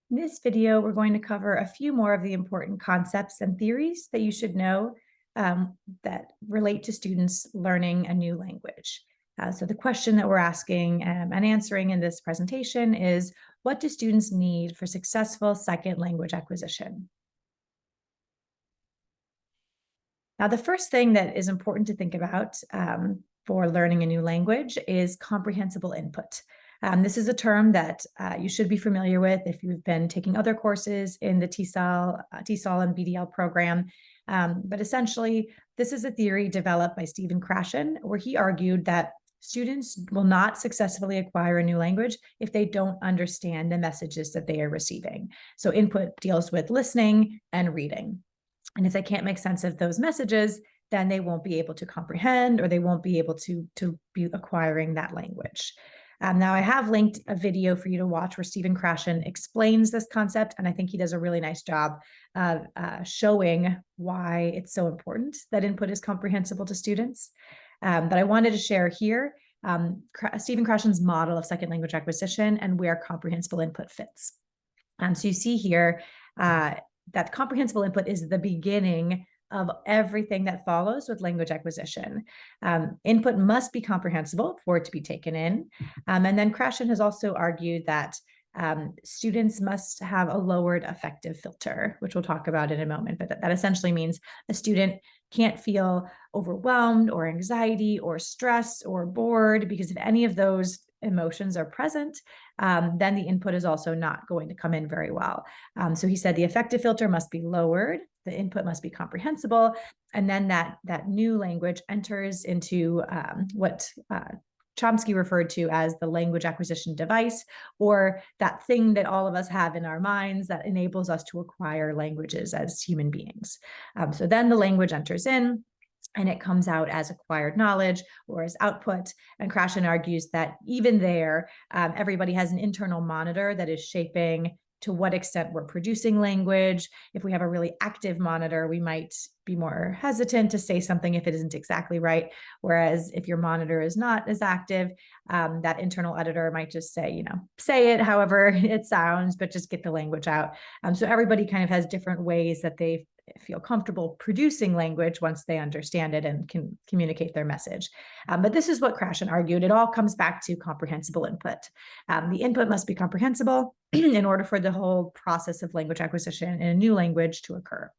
In this video, we're going to cover a few more of the important concepts and theories that you should know that relate to students learning a new language. So the question that we're asking and answering in this presentation is, what do students need for successful second language acquisition? Now, the first thing that is important to think about for learning a new language is comprehensible input. This is a term that you should be familiar with if you've been taking other courses in the TESOL and BDL program. But essentially, this is a theory developed by Stephen Krashen, where he argued that students will not successfully acquire a new language if they don't understand the messages that they are receiving. So input deals with listening and reading. And if they can't make sense of those messages, then they won't be able to comprehend, or they won't be able to be acquiring that language. Now, I have linked a video for you to watch where Stephen Krashen explains this concept, and I think he does a really nice job of showing why it's so important that input is comprehensible to students. But I wanted to share here Stephen Krashen's model of second language acquisition and where comprehensible input fits. So you see here that comprehensible input is the beginning of everything that follows with language acquisition. Input must be comprehensible for it to be taken in. And then Krashen has also argued that students must have a lowered affective filter, which we'll talk about in a moment. But that essentially means a student can't feel overwhelmed or anxiety or stress or bored, because if any of those emotions are present, then the input is also not going to come in very well. So he said the affective filter must be lowered, the input must be comprehensible, and then that new language enters into what Chomsky referred to as the language acquisition device, or that thing that all of us have in our minds that enables us to acquire languages as human beings. So then the language enters in, and it comes out as acquired knowledge or as output. And Krashen argues that even there, everybody has an internal monitor that is shaping to what extent we're producing language. If we have a really active monitor, we might be more hesitant to say something if it isn't exactly right. Whereas if your monitor is not as active, that internal editor might just say, say it however it sounds, but just get the language out. So everybody kind of has different ways that they feel comfortable producing language once they understand it and can communicate their message. But this is what Krashen argued. It all comes back to comprehensible input. The input must be comprehensible in order for the whole process of language acquisition in a new language to occur.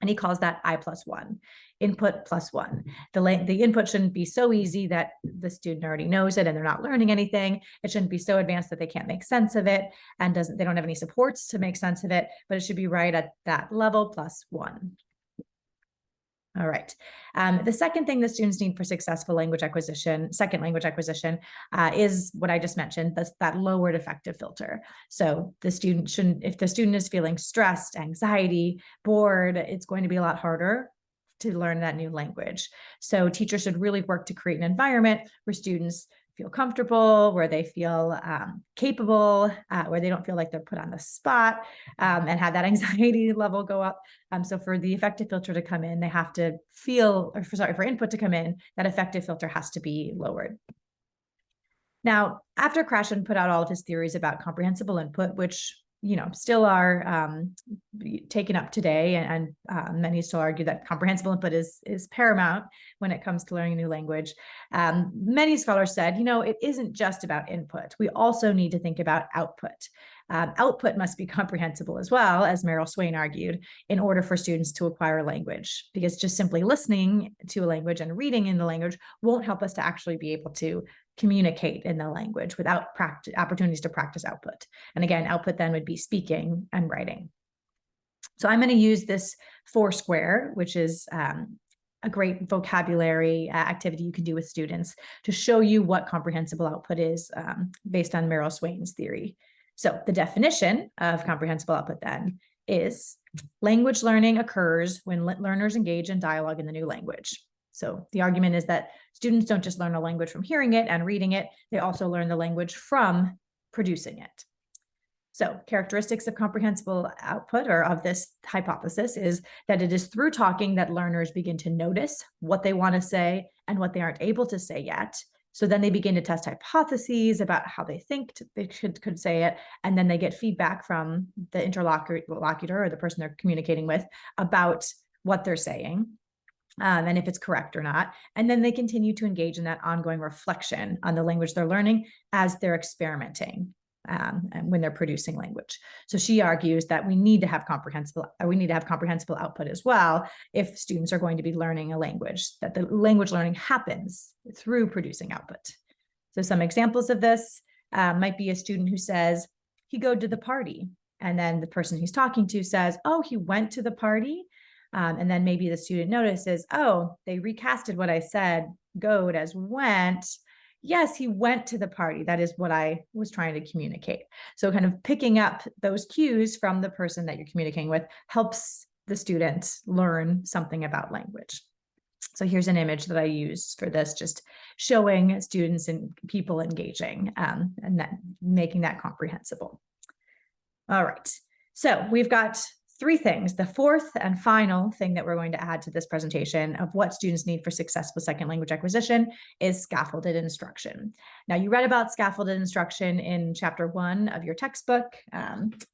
And he calls that I+1, input plus one. The input shouldn't be so easy that the student already knows it and they're not learning anything. It shouldn't be so advanced that they can't make sense of it and they don't have any supports to make sense of it, but it should be right at that level plus one. All right. The second thing that students need for successful language acquisition, second language acquisition, is what I just mentioned, that lowered affective filter. So the student shouldn't, if the student is feeling stressed, anxiety, bored, it's going to be a lot harder to learn that new language. So teachers should really work to create an environment where students feel comfortable, where they feel capable, where they don't feel like they're put on the spot, and have that anxiety level go up. So for the affective filter to come in, they have to feel, or for input to come in, that affective filter has to be lowered. Now, after Krashen put out all of his theories about comprehensible input, which still are taken up today, and many still argue that comprehensible input is paramount when it comes to learning a new language. Many scholars said, it isn't just about input. We also need to think about output. Output must be comprehensible as well, as Meryl Swain argued, in order for students to acquire a language, because just simply listening to a language and reading in the language won't help us to actually be able to communicate in the language without opportunities to practice output. And again, output then would be speaking and writing. So I'm going to use this 4-square, which is a great vocabulary activity you can do with students to show you what comprehensible output is based on Meryl Swain's theory. So the definition of comprehensible output then is language learning occurs when learners engage in dialogue in the new language. So the argument is that students don't just learn a language from hearing it and reading it, they also learn the language from producing it. So characteristics of comprehensible output, or of this hypothesis, is that it is through talking that learners begin to notice what they want to say and what they aren't able to say yet, So then they begin to test hypotheses about how they think they could say it. And then they get feedback from the interlocutor or the person they're communicating with about what they're saying. And if it's correct or not. And then they continue to engage in that ongoing reflection on the language they're learning as they're experimenting and when they're producing language. So she argues that we need to have comprehensible output as well if students are going to be learning a language, that the language learning happens through producing output. So some examples of this might be a student who says, he go to the party. And then the person he's talking to says, oh, he went to the party. And then maybe the student notices, oh, they recasted what I said, goed as went. Yes, he went to the party. That is what I was trying to communicate. So kind of picking up those cues from the person that you're communicating with helps the student learn something about language. So here's an image that I used for this, just showing students and people engaging and that, making that comprehensible. All right, so we've got 3 things. The fourth and final thing that we're going to add to this presentation of what students need for successful second language acquisition is scaffolded instruction. Now, you read about scaffolded instruction in chapter 1 of your textbook,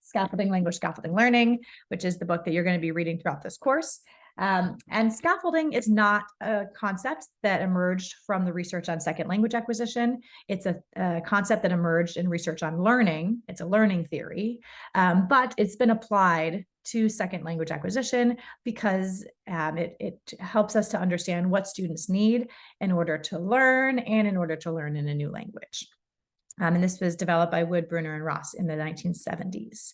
Scaffolding Language, Scaffolding Learning, which is the book that you're going to be reading throughout this course. And scaffolding is not a concept that emerged from the research on second language acquisition. It's a concept that emerged in research on learning. It's a learning theory, but it's been applied to second language acquisition because it helps us to understand what students need in order to learn and in order to learn in a new language. And this was developed by Wood, Brunner, and Ross in the 1970s.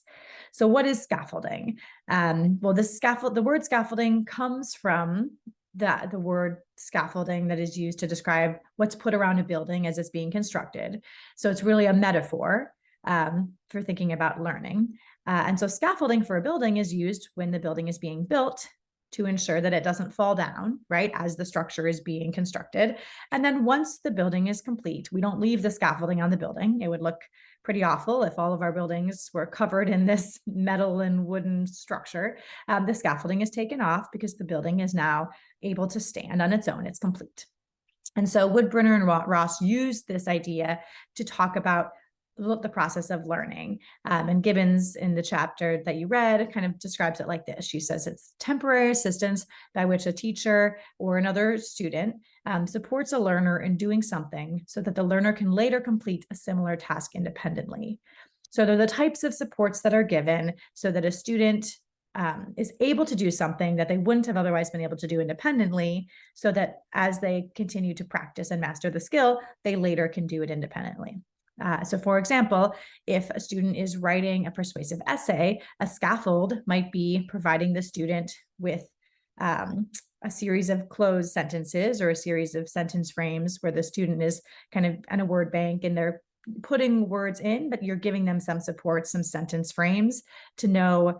So what is scaffolding? Well, the word scaffolding comes from the word scaffolding that is used to describe what's put around a building as it's being constructed. So it's really a metaphor for thinking about learning. And so scaffolding for a building is used when the building is being built to ensure that it doesn't fall down, right, as the structure is being constructed. And then once the building is complete, we don't leave the scaffolding on the building. It would look pretty awful if all of our buildings were covered in this metal and wooden structure. The scaffolding is taken off because the building is now able to stand on its own. It's complete. And so Wood, Brunner, and Ross used this idea to talk about the process of learning. And Gibbons, in the chapter that you read, kind of describes it like this. She says it's temporary assistance by which a teacher or another student supports a learner in doing something so that the learner can later complete a similar task independently. So they're the types of supports that are given so that a student is able to do something that they wouldn't have otherwise been able to do independently, so that as they continue to practice and master the skill, they later can do it independently. So for example, if a student is writing a persuasive essay, a scaffold might be providing the student with a series of closed sentences or a series of sentence frames where the student is kind of in a word bank and they're putting words in, but you're giving them some support, some sentence frames to know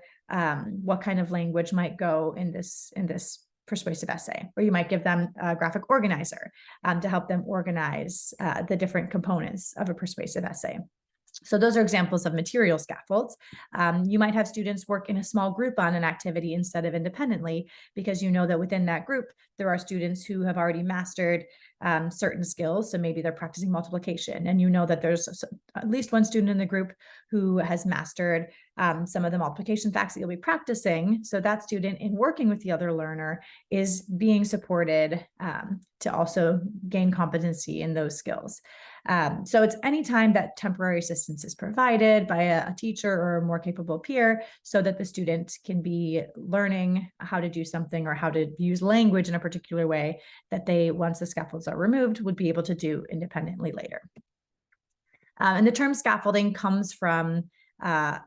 what kind of language might go in this persuasive essay, or you might give them a graphic organizer to help them organize the different components of a persuasive essay. So those are examples of material scaffolds. You might have students work in a small group on an activity instead of independently, because you know that within that group, there are students who have already mastered certain skills. So maybe they're practicing multiplication, and you know that there's at least one student in the group who has mastered some of the multiplication facts that you'll be practicing. So that student, in working with the other learner, is being supported to also gain competency in those skills. So it's anytime that temporary assistance is provided by a teacher or a more capable peer so that the student can be learning how to do something or how to use language in a particular way that they, once the scaffolds are removed, would be able to do independently later. And the term scaffolding comes from a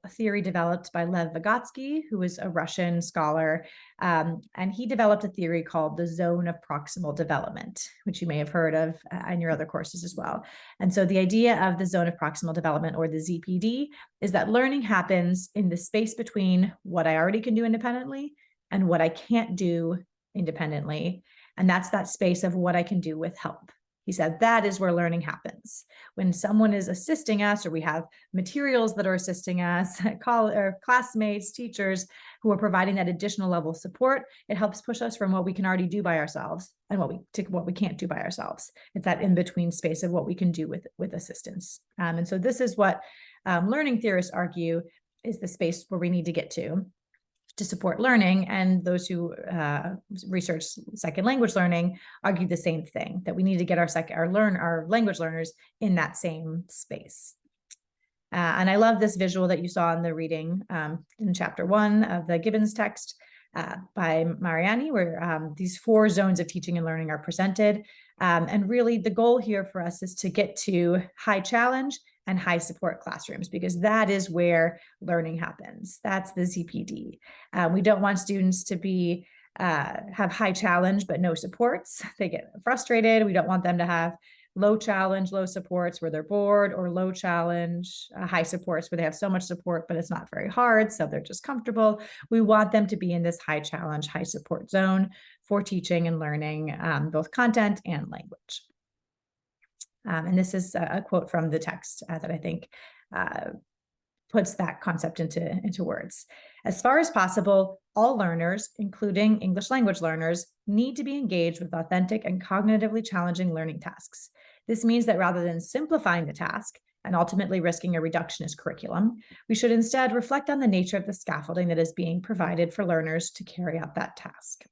theory developed by Lev Vygotsky, who was a Russian scholar, and he developed a theory called the zone of proximal development, which you may have heard of in your other courses as well. And so the idea of the zone of proximal development, or the ZPD, is that learning happens in the space between what I already can do independently and what I can't do independently. And that's that space of what I can do with help. He said that is where learning happens. When someone is assisting us, or we have materials that are assisting us, or classmates, teachers who are providing that additional level of support, it helps push us from what we can already do by ourselves and what we can't do by ourselves. It's that in-between space of what we can do with assistance. And so this is what learning theorists argue is the space where we need to get to support learning, and those who research second language learning argue the same thing, that we need to get our language learners in that same space. And I love this visual that you saw in the reading in chapter 1 of the Gibbons text by Mariani, where these 4 zones of teaching and learning are presented. And really the goal here for us is to get to high challenge and high support classrooms, because that is where learning happens. That's the ZPD. We don't want students to be have high challenge but no supports. They get frustrated. We don't want them to have low challenge, low supports where they're bored, or low challenge, high supports where they have so much support but it's not very hard, so they're just comfortable. We want them to be in this high challenge, high support zone for teaching and learning both content and language. And this is a quote from the text that I think puts that concept into words. As far as possible, all learners, including English language learners, need to be engaged with authentic and cognitively challenging learning tasks. This means that rather than simplifying the task and ultimately risking a reductionist curriculum, we should instead reflect on the nature of the scaffolding that is being provided for learners to carry out that task.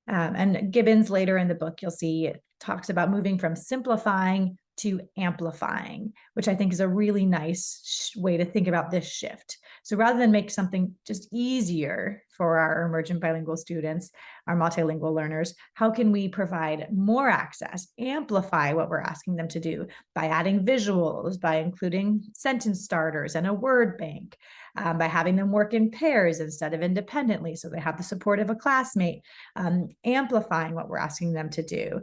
And Gibbons later in the book, you'll see, it talks about moving from simplifying to amplifying, which I think is a really nice way to think about this shift. So rather than make something just easier for our emergent bilingual students, our multilingual learners, how can we provide more access, amplify what we're asking them to do by adding visuals, by including sentence starters and a word bank, by having them work in pairs instead of independently, so they have the support of a classmate, amplifying what we're asking them to do,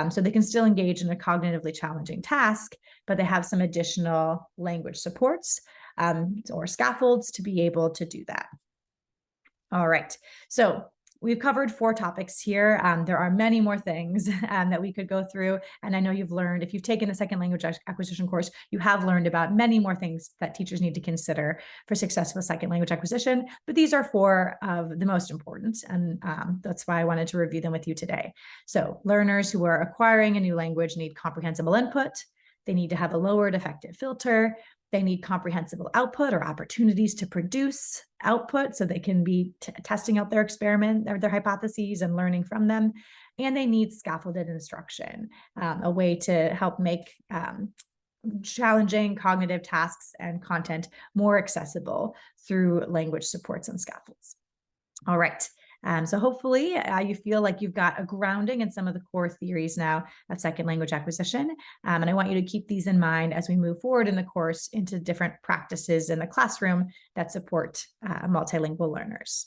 so they can still engage in a cognitively challenging task, but they have some additional language supports or scaffolds to be able to do that. All right, so we've covered 4 topics here. There are many more things that we could go through. And I know you've learned, if you've taken the second language acquisition course, you have learned about many more things that teachers need to consider for successful second language acquisition. But these are 4 of the most important. And that's why I wanted to review them with you today. So learners who are acquiring a new language need comprehensible input. They need to have a lowered effective filter. They need comprehensible output or opportunities to produce output so they can be testing out their experiment or their hypotheses and learning from them. And they need scaffolded instruction, a way to help make challenging cognitive tasks and content more accessible through language supports and scaffolds. All right. So hopefully you feel like you've got a grounding in some of the core theories now of second language acquisition. And I want you to keep these in mind as we move forward in the course into different practices in the classroom that support multilingual learners.